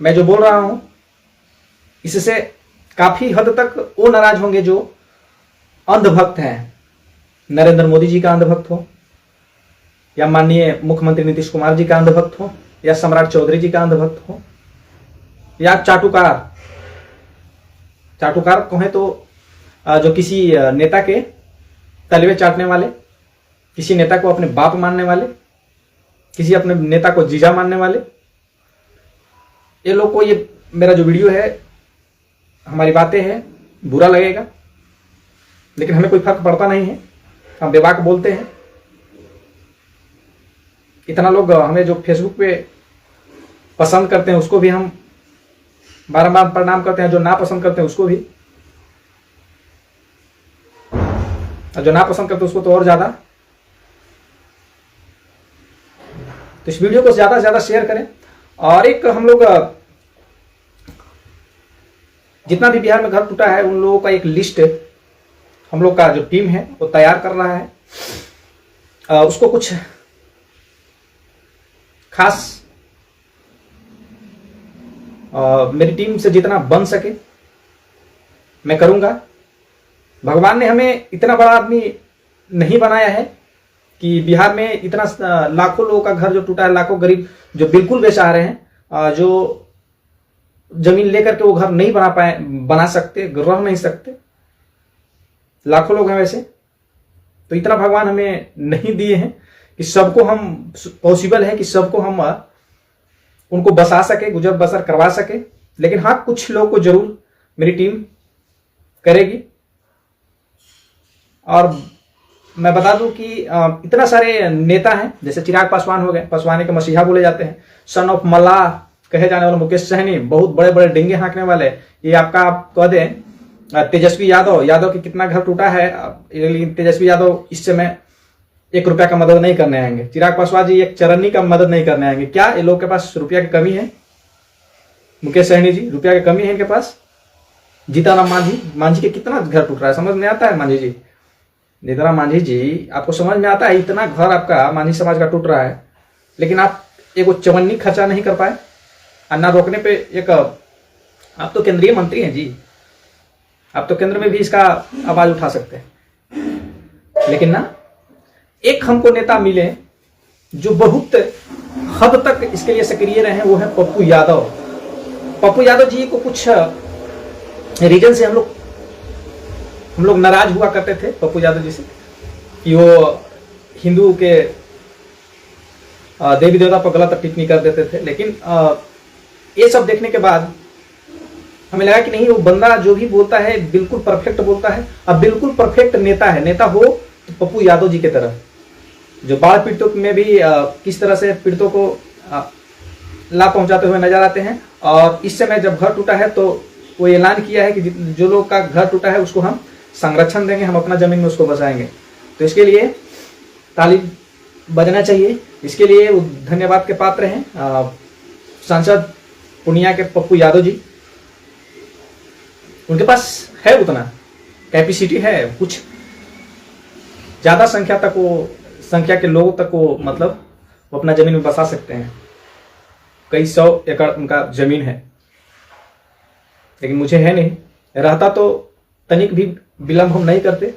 मैं जो बोल रहा हूं इससे काफी हद तक वो नाराज होंगे जो अंधभक्त हैं। नरेंद्र मोदी जी का अंधभक्त हो, या माननीय मुख्यमंत्री नीतीश कुमार जी का अंधभक्त हो, या सम्राट चौधरी जी का अंधभक्त हो, या चाटुकार कहें तो जो किसी नेता के तलवे चाटने वाले, किसी नेता को अपने बाप मानने वाले, किसी अपने नेता को जीजा मानने वाले, ये लोग को ये मेरा जो वीडियो है, हमारी बातें हैं, बुरा लगेगा, लेकिन हमें कोई फर्क पड़ता नहीं है। हम बेबाक बोलते हैं। इतना लोग हमें जो फेसबुक पे पसंद करते हैं उसको भी हम बारंबार प्रणाम करते हैं, जो ना पसंद करते हैं उसको भी, और जो ना पसंद करते हैं उसको तो और ज्यादा। तो इस वीडियो को ज्यादा से ज्यादा शेयर करें। और एक हम लोग जितना भी बिहार में घर टूटा है उन लोगों का एक लिस्ट हम लोग का जो टीम है वो तैयार कर रहा है। उसको कुछ खास मेरी टीम से जितना बन सके मैं करूंगा। भगवान ने हमें इतना बड़ा आदमी नहीं बनाया है कि बिहार में इतना लाखों लोगों का घर जो टूटा है, लाखों गरीब जो बिल्कुल बेसहारे हैं, जो जमीन लेकर के वो घर नहीं बना सकते, रह नहीं सकते, लाखों लोग हैं वैसे। तो इतना भगवान हमें नहीं दिए हैं कि सबको हम पॉसिबल है कि सबको हम उनको बसा सके, गुजर बसर करवा सके। लेकिन हाँ, कुछ लोग को जरूर मेरी टीम करेगी। और मैं बता दूं कि इतना सारे नेता हैं, जैसे चिराग पासवान हो गए, पासवानी के मसीहा बोले जाते हैं, सन ऑफ मल्लाह कहे जाने वाले मुकेश सहनी, बहुत बड़े बड़े डेंगे हाँकने वाले। ये आपका आप कह दें तेजस्वी यादव की कितना घर टूटा है, लेकिन तेजस्वी यादव इस समय 1 रुपया का मदद नहीं करने आएंगे। चिराग पासवान जी 1 चरनी का मदद नहीं करने आएंगे। क्या ये लोग के पास रुपया की कमी है? मुकेश सहनी जी, रुपया की कमी है इनके पास? जीतनराम मांझी के कितना घर टूट रहा है, समझ में आता है? मांझी जी, जीतनराम मांझी जी, आपको समझ में आता है इतना घर आपका मांझी समाज का टूट रहा है, लेकिन आप एक चवन्नी खर्चा नहीं कर पाए? अन्ना रोकने पे एक आप तो केंद्रीय मंत्री हैं जी, आप तो केंद्र में भी इसका आवाज उठा सकते हैं। लेकिन ना, एक हमको नेता मिले जो बहुत हद तक इसके लिए सक्रिय रहे, वो है पप्पू यादव। पप्पू यादव जी को कुछ रीजन से हम लोग नाराज हुआ करते थे पप्पू यादव जी से कि वो हिंदू के देवी देवता पर गलत टिप्पणी कर देते थे। लेकिन ये सब देखने के बाद हमें लगा कि नहीं, वो बंदा जो भी बोलता है बिल्कुल परफेक्ट बोलता है, और बिल्कुल परफेक्ट नेता है। नेता हो तो पप्पू यादव जी की तरह, जो बाढ़ पीड़ितों में भी किस तरह से पीड़ितों को लाभ पहुंचाते हुए नजर आते हैं। और इस समय जब घर टूटा है तो वो ऐलान किया है कि जो लोग का घर टूटा है उसको हम संरक्षण देंगे, हम अपना जमीन में उसको बसाएंगे। तो इसके लिए ताली बजना चाहिए, इसके लिए वो धन्यवाद के पात्र हैं सांसद पूर्णिया के पप्पू यादव जी। उनके पास है उतना कैपेसिटी है, कुछ ज्यादा संख्या के लोगों तक वो मतलब वो अपना जमीन में बसा सकते हैं। कई 100 एकड़ उनका जमीन है, लेकिन मुझे है नहीं। रहता तो तनिक भी विलंब हम नहीं करते।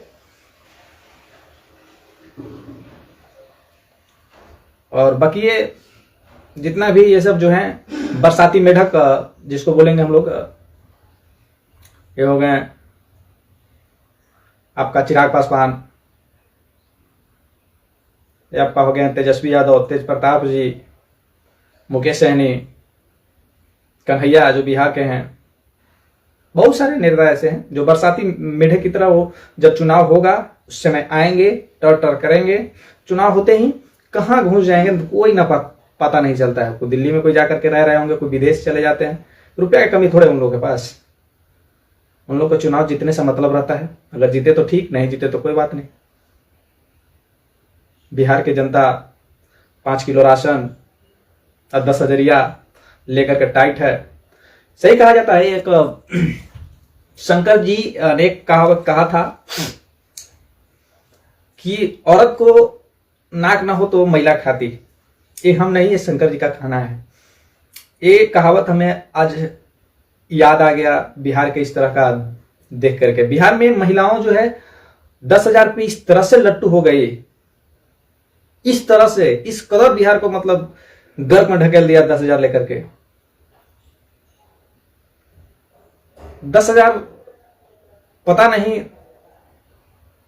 और बाकी ये जितना भी ये सब जो है बरसाती मेढक जिसको बोलेंगे हम लोग, ये हो गए आपका चिराग पासवान, ये आपका हो गया तेजस्वी यादव, तेज प्रताप जी, मुकेश सहनी, कन्हैया जो बिहार के हैं। बहुत सारे नेता ऐसे हैं जो बरसाती मेढक की तरह, वो जब चुनाव होगा उस समय आएंगे, टर करेंगे, चुनाव होते ही कहाँ घुस जाएंगे कोई ना पता नहीं चलता है। कोई दिल्ली में कोई जाकर के रह रहे होंगे, कोई विदेश चले जाते हैं। रुपया की कमी थोड़े उन लोगों के पास। उन लोग को चुनाव जीतने से मतलब रहता है, अगर जीते तो ठीक, नहीं जीते तो कोई बात नहीं। बिहार की जनता 5 किलो राशन और 10 हजरिया लेकर के टाइट है। सही कहा जाता है, एक शंकर जी ने एक कहावत कहा था कि औरत को नाक ना हो तो मैला खाती। ये हम नहीं, ये शंकर जी का कहना है। ये कहावत हमें आज याद आ गया बिहार के इस तरह का देख करके। बिहार में महिलाओं जो है 10,000 पे इस तरह से लट्टू हो गई, इस तरह से, इस कदर बिहार को मतलब गर्क में ढकेल दिया 10,000 लेकर के। 10,000 पता नहीं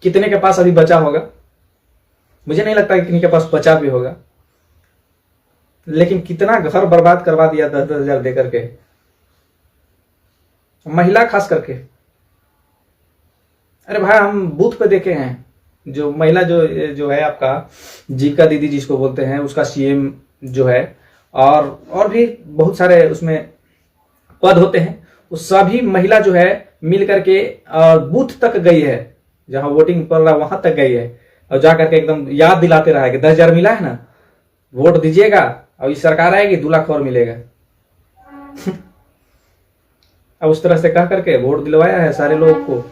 कितने के पास अभी बचा होगा, मुझे नहीं लगता कितने के पास बचा भी होगा, लेकिन कितना घर बर्बाद करवा दिया 10,000 देकर के, महिला खास करके। अरे भाई हम बूथ पे देखे हैं, जो महिला जो है आपका जीविका दीदी जिसको बोलते हैं, उसका सीएम जो है, और भी बहुत सारे उसमें पद होते हैं, वो सभी महिला जो है मिल करके बूथ तक गई है, जहां वोटिंग पड़ रहा वहां तक गई है, और जाकर के एकदम याद दिलाते रहा है कि 10,000 मिला है ना, वोट दीजिएगा, और ये सरकार आएगी 2 लाख और मिलेगा। अब उस तरह से कह करके वोट दिलवाया है सारे लोगों को,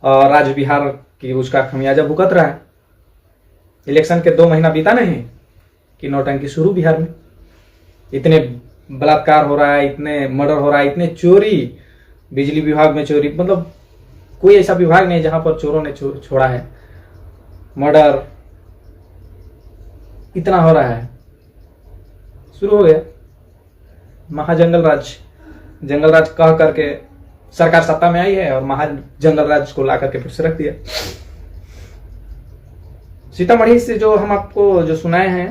और आज बिहार की उसका खमियाजा भुगत रहा है। इलेक्शन के 2 महीना बीता नहीं कि नौटंकी शुरू बिहार में, इतने बलात्कार हो रहा है, इतने मर्डर हो रहा है, इतने चोरी, बिजली विभाग में चोरी, मतलब कोई ऐसा विभाग नहीं जहां पर चोरों ने छोड़ा है, मर्डर इतना हो रहा है। शुरू हो गया महाजंगल राज, जंगल राज कह करके सरकार सत्ता में आई है, और महाजंगल राज को ला करके फिर से रख दिया। सीतामढ़ी से जो हम आपको जो सुनाए हैं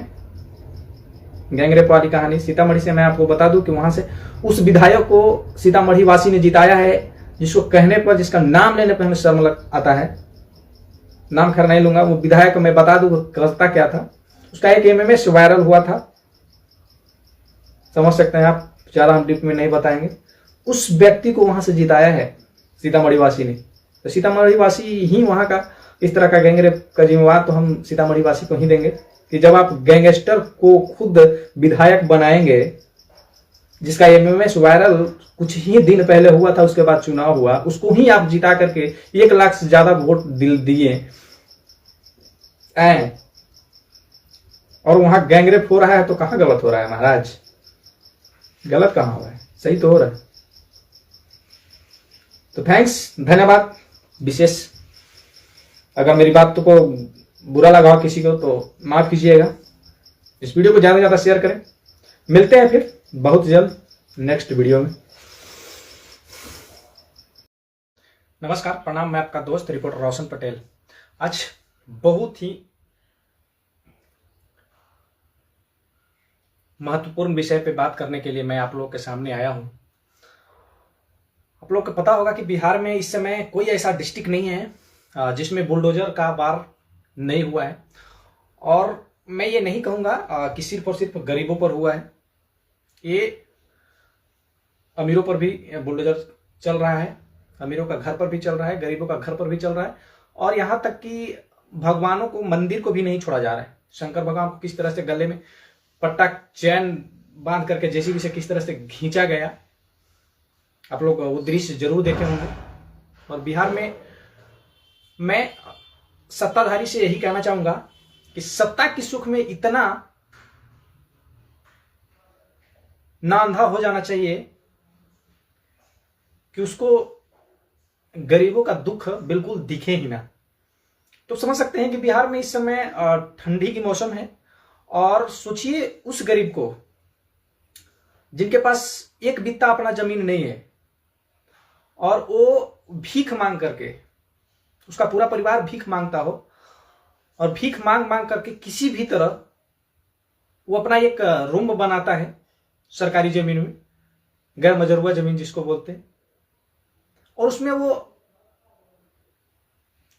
गैंगरेप वाली कहानी, सीतामढ़ी से मैं आपको बता दूं कि वहां से उस विधायक को सीतामढ़ी वासी ने जिताया है, जिसको कहने पर, जिसका नाम लेने पर हमें शर्म आता है, नाम खैर नहीं लूंगा। वो विधायक मैं बता दूं करता क्या था। उसका एक एमएमएस वायरल हुआ था, समझ सकते हैं आप, ज्यादा हम डीप में नहीं बताएंगे। उस व्यक्ति को वहां से जिताया है सीतामढ़ी वासी ने। तो सीतामढ़ी वासी ही वहां का इस तरह का गैंगरेप का जिम्मेवार तो हम सीतामढ़ी वासी को ही देंगे, कि जब आप गैंगस्टर को खुद विधायक बनाएंगे, जिसका एमएमएस वायरल कुछ ही दिन पहले हुआ था, उसके बाद चुनाव हुआ, उसको ही आप जिता करके 1 लाख से ज्यादा वोट दिए, और वहां गैंगरेप हो रहा है, तो कहां गलत हो रहा है महाराज? गलत कहां हो रहा है, सही तो हो रहा है। तो थैंक्स, धन्यवाद विशेष। अगर मेरी बात को बुरा लगा हो किसी को तो माफ कीजिएगा। इस वीडियो को ज्यादा से ज्यादा शेयर करें। मिलते हैं फिर बहुत जल्द नेक्स्ट वीडियो में। नमस्कार, प्रणाम, मैं आपका दोस्त रिपोर्टर रोशन पटेल। आज बहुत ही महत्वपूर्ण विषय पे बात करने के लिए मैं आप लोगों के सामने आया हूं। आप लोग को पता होगा कि बिहार में इस समय कोई ऐसा डिस्ट्रिक्ट नहीं है जिसमें बुलडोजर का वार नहीं हुआ है, और मैं ये नहीं कहूंगा कि सिर्फ और सिर्फ गरीबों पर हुआ है, ये अमीरों पर भी बुलडोजर चल रहा है, अमीरों का घर पर भी चल रहा है, गरीबों का घर पर भी चल रहा है, और यहां तक कि भगवानों को, मंदिर को भी नहीं छोड़ा जा रहा है। शंकर भगवान को किस तरह से गले में पट्टा चैन बांध करके जेसीबी से किस तरह से खींचा गया, आप लोग वो दृश्य जरूर देखे होंगे। और बिहार में मैं सत्ताधारी से यही कहना चाहूंगा कि सत्ता की सुख में इतना ना अंधा हो जाना चाहिए कि उसको गरीबों का दुख बिल्कुल दिखे ही ना। तो समझ सकते हैं कि बिहार में इस समय ठंडी की मौसम है, और सोचिए उस गरीब को जिनके पास एक बित्ता अपना जमीन नहीं है, और वो भीख मांग करके, उसका पूरा परिवार भीख मांगता हो, और भीख मांग मांग करके किसी भी तरह वो अपना एक रूम बनाता है सरकारी जमीन में, गैर मजरूआ जमीन जिसको बोलते हैं, और उसमें वो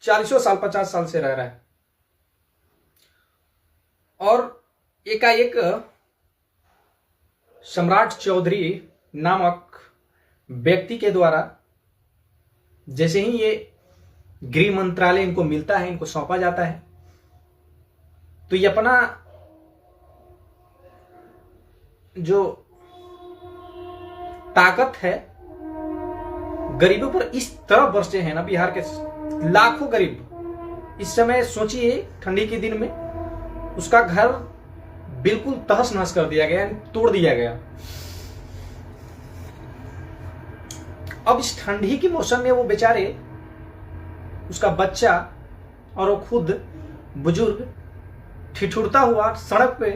40 साल 50 साल से रह रहा है। और एकाएक सम्राट चौधरी नामक व्यक्ति के द्वारा जैसे ही ये गृह मंत्रालय इनको मिलता है, इनको सौंपा जाता है, तो ये अपना जो ताकत है गरीबों पर इस तरह बरसे हैं ना, बिहार के लाखों गरीब इस समय सोचिए ठंडी के दिन में उसका घर बिल्कुल तहस नहस कर दिया गया, तोड़ दिया गया। अब इस ठंडी के मौसम में वो बेचारे, उसका बच्चा और वो खुद बुजुर्ग ठिठुरता हुआ सड़क पे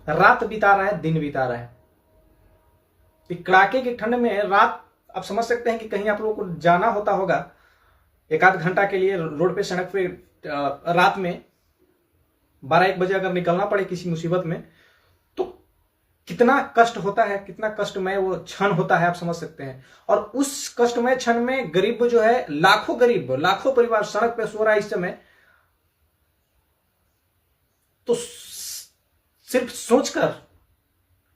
रात बिता रहा है, दिन बिता रहा है। कड़ाके की ठंड में रात, आप समझ सकते हैं कि कहीं आप लोगों को जाना होता होगा एक आध घंटा के लिए रोड पे, सड़क पे, रात में 12-1 बजे अगर निकलना पड़े किसी मुसीबत में, तो कितना कष्ट होता है, कितना कष्टमय वो क्षण होता है, आप समझ सकते हैं। और उस कष्टमय क्षण में गरीब जो है, लाखों गरीब, लाखों परिवार सड़क पे सो रहा है इस समय, तो सिर्फ सोचकर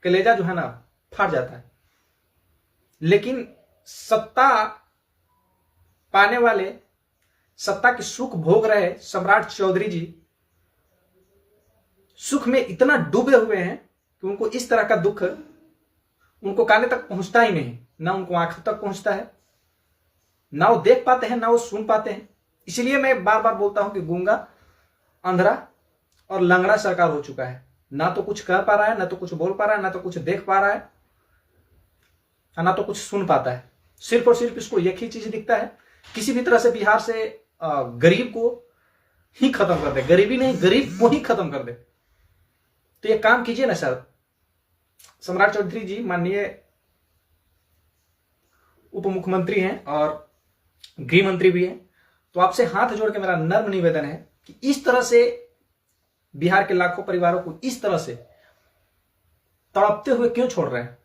कलेजा जो है ना फाट जाता है। लेकिन सत्ता पाने वाले, सत्ता के सुख भोग रहे सम्राट चौधरी जी सुख में इतना डूबे हुए हैं कि उनको इस तरह का दुख उनको काने तक पहुंचता ही नहीं, ना उनको आंखों तक पहुंचता है, ना वो देख पाते हैं, ना वो सुन पाते हैं। इसलिए मैं बार बार बोलता हूं कि गूंगा, अंधरा और लंगड़ा सरकार हो चुका है। ना तो कुछ कह पा रहा है, ना तो कुछ बोल पा रहा है, ना तो कुछ देख पा रहा है, ना तो कुछ सुन पाता है। सिर्फ और सिर्फ इसको एक ही चीज दिखता है, किसी भी तरह से बिहार से गरीब को ही खत्म कर दे, गरीबी नहीं, गरीब को ही खत्म कर दे। तो ये काम कीजिए ना सर। सम्राट चौधरी जी माननीय उप मुख्यमंत्री हैं और गृह मंत्री भी हैं, तो आपसे हाथ जोड़ के मेरा नर्म निवेदन है कि इस तरह से बिहार के लाखों परिवारों को इस तरह से तड़पते हुए क्यों छोड़ रहे हैं?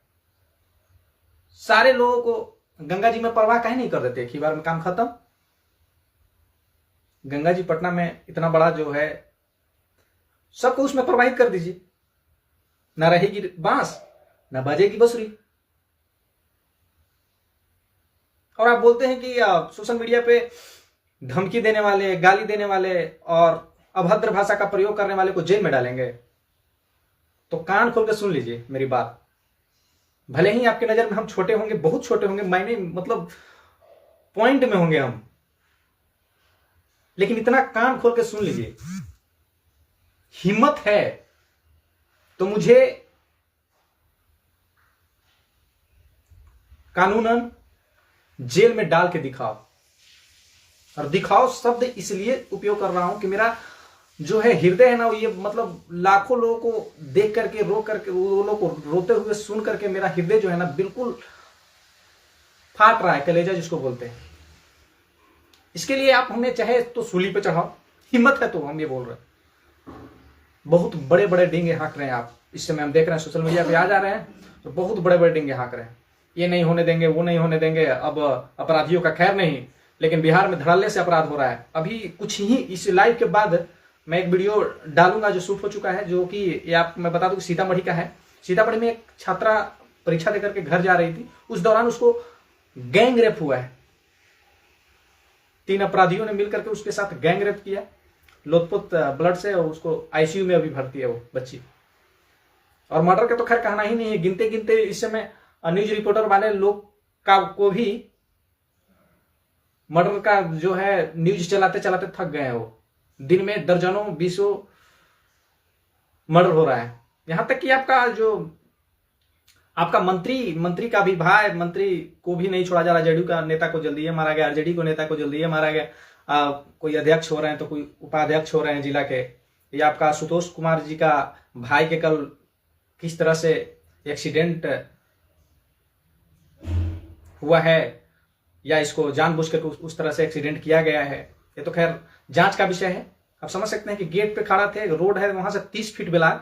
सारे लोगों को गंगा जी में परवाह काहे नहीं कर देते, एक ही बार में काम खत्म। गंगा जी पटना में इतना बड़ा जो है, सबको उसमें प्रवाहित कर दीजिए, ना रहेगी बांस, ना बजेगी बसुरी। और आप बोलते हैं कि सोशल मीडिया पे धमकी देने वाले, गाली देने वाले और अभद्र भाषा का प्रयोग करने वाले को जेल में डालेंगे। तो कान खोल के सुन लीजिए मेरी बात। भले ही आपकी नजर में हम छोटे होंगे, बहुत छोटे होंगे, मायने मतलब पॉइंट में होंगे हम, लेकिन इतना कान खोल के सुन लीजिए, हिम्मत है तो मुझे कानूनन जेल में डाल के दिखाओ। और दिखाओ शब्द इसलिए उपयोग कर रहा हूं कि मेरा जो है हृदय है ना, ये मतलब लाखों लोगों को देख करके, रो करके, वो लोग को रोते हुए सुन करके मेरा हृदय जो है ना बिल्कुल फाट रहा है, कलेजा जिसको बोलते हैं। इसके लिए आप हमें चाहे तो सूली पे चढ़ाओ, हिम्मत है तो हम ये बोल रहे हैं। बहुत बड़े बड़े डींगे हाँक रहे हैं आप, इस समय हम देख रहे हैं सोशल मीडिया पे आ जा रहे हैं, तो बहुत बड़े बड़े डींगे हाँक रहे हैं, ये नहीं होने देंगे, वो नहीं होने देंगे। अब अपराधियों का खैर नहीं, लेकिन बिहार में धड़ल्ले से अपराध हो रहा है। अभी कुछ ही इस लाइव के बाद मैं एक वीडियो डालूंगा जो शूट हो चुका है, जो कि ये आप मैं बता दूं कि सीतामढ़ी का है। सीतामढ़ी में एक छात्रा परीक्षा देकर के घर जा रही थी, उस दौरान उसको गैंग रेप हुआ है। 3 अपराधियों ने मिलकर के उसके साथ गैंग रेप किया, लोथपोथ ब्लड से, और उसको आईसीयू में अभी भर्ती है वो बच्ची। और मर्डर का तो खैर कहना ही नहीं है, गिनते गिनते इस समय न्यूज रिपोर्टर वाले लोग को भी मर्डर का जो है न्यूज चलाते चलाते थक गए हैं। वो दिन में दर्जनों 20 मर्डर हो रहा है। यहां तक कि आपका मंत्री का भी भाई, मंत्री को भी नहीं छोड़ा जा रहा। जेडीयू का नेता को जल्दी मारा गया, आरजेडी को नेता को जल्दी मारा गया। कोई अध्यक्ष हो रहे हैं तो कोई उपाध्यक्ष हो रहे हैं जिला के। या आपका सुतोष कुमार जी का भाई के कल किस तरह से एक्सीडेंट हुआ है, या इसको जानबूझकर उस तरह से एक्सीडेंट किया गया है, ये तो खैर जांच का विषय है। आप समझ सकते हैं कि गेट पे खड़ा थे, रोड है वहां से 30 फीट ब्लॉक,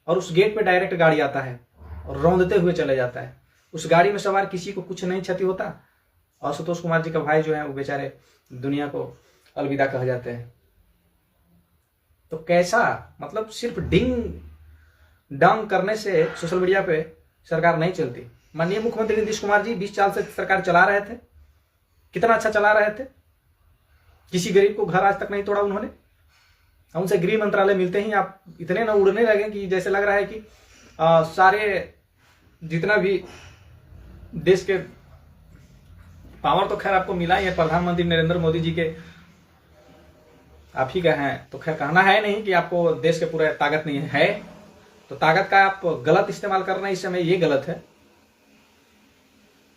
और उस गेट पे डायरेक्ट गाड़ी आता है और रौंदते हुए चले जाता है। उस गाड़ी में सवार किसी को कुछ नहीं क्षति होता, और सुतोष कुमार जी का भाई जो है वो बेचारे दुनिया को अलविदा कह जाते हैं। तो कैसा, मतलब सिर्फ डिंग डंग करने से सोशल मीडिया पे सरकार नहीं चलती। माननीय मुख्यमंत्री नीतीश कुमार जी 20 साल से सरकार चला रहे थे, कितना अच्छा चला रहे थे, किसी गरीब को घर आज तक नहीं तोड़ा उन्होंने। उनसे गृह मंत्रालय मिलते ही आप इतने न उड़ने लगे कि जैसे लग रहा है कि सारे जितना भी देश के पावर तो खैर आपको मिला ही है, प्रधानमंत्री नरेंद्र मोदी जी के आप ही का हैं, तो खैर कहना है नहीं कि आपको देश के पूरा ताकत नहीं है। तो ताकत का आप गलत इस्तेमाल कर रहे हैं इस समय, ये गलत है।